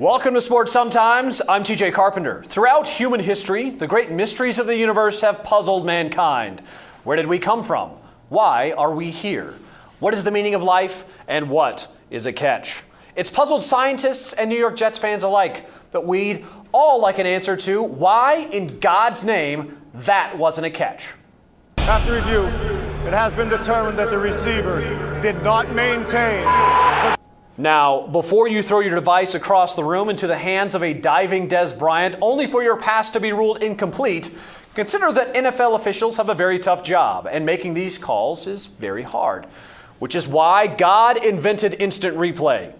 Welcome to Sports Sometimes. I'm TJ Carpenter. Throughout human history, the great mysteries of the universe have puzzled mankind. Where did we come from? Why are we here? What is the meaning of life? And what is a catch? It's puzzled scientists and New York Jets fans alike, but we'd all like an answer to why, in God's name, that wasn't a catch. After review, it has been determined that the receiver did not maintain. Now, before you throw your device across the room into the hands of a diving Dez Bryant, only for your pass to be ruled incomplete, consider that NFL officials have a very tough job, and making these calls is very hard, which is why God invented instant replay.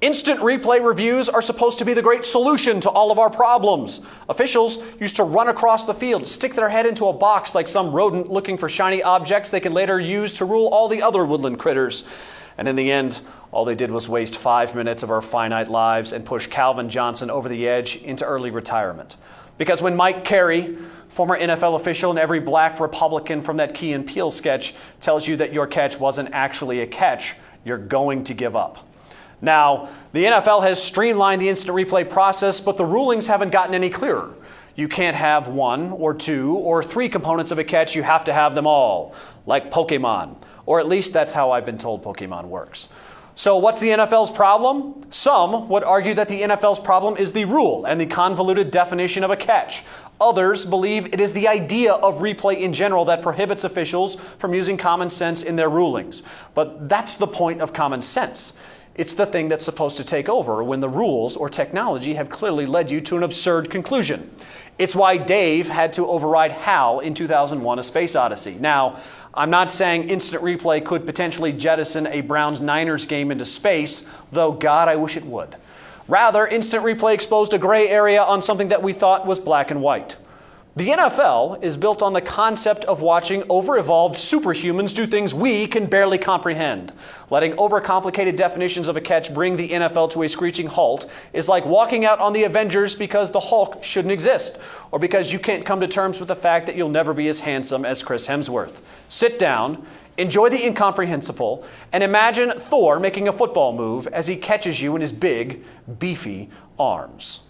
Instant replay reviews are supposed to be the great solution to all of our problems. Officials used to run across the field, stick their head into a box like some rodent looking for shiny objects they could later use to rule all the other woodland critters. And in the end, all they did was waste 5 minutes of our finite lives and push Calvin Johnson over the edge into early retirement. Because when Mike Carey, former NFL official and every black Republican from that Key and Peele sketch, tells you that your catch wasn't actually a catch, you're going to give up. Now, the NFL has streamlined the instant replay process, but the rulings haven't gotten any clearer. You can't have one or two or three components of a catch, you have to have them all, like Pokemon. Or at least that's how I've been told Pokemon works. So what's the NFL's problem? Some would argue that the NFL's problem is the rule and the convoluted definition of a catch. Others believe it is the idea of replay in general that prohibits officials from using common sense in their rulings. But that's the point of common sense. It's the thing that's supposed to take over when the rules or technology have clearly led you to an absurd conclusion. It's why Dave had to override Hal in 2001: A Space Odyssey. Now, I'm not saying instant replay could potentially jettison a Browns-Niners game into space, though God, I wish it would. Rather, instant replay exposed a gray area on something that we thought was black and white. The NFL is built on the concept of watching over-evolved superhumans do things we can barely comprehend. Letting overcomplicated definitions of a catch bring the NFL to a screeching halt is like walking out on the Avengers because the Hulk shouldn't exist, or because you can't come to terms with the fact that you'll never be as handsome as Chris Hemsworth. Sit down, enjoy the incomprehensible, and imagine Thor making a football move as he catches you in his big, beefy arms.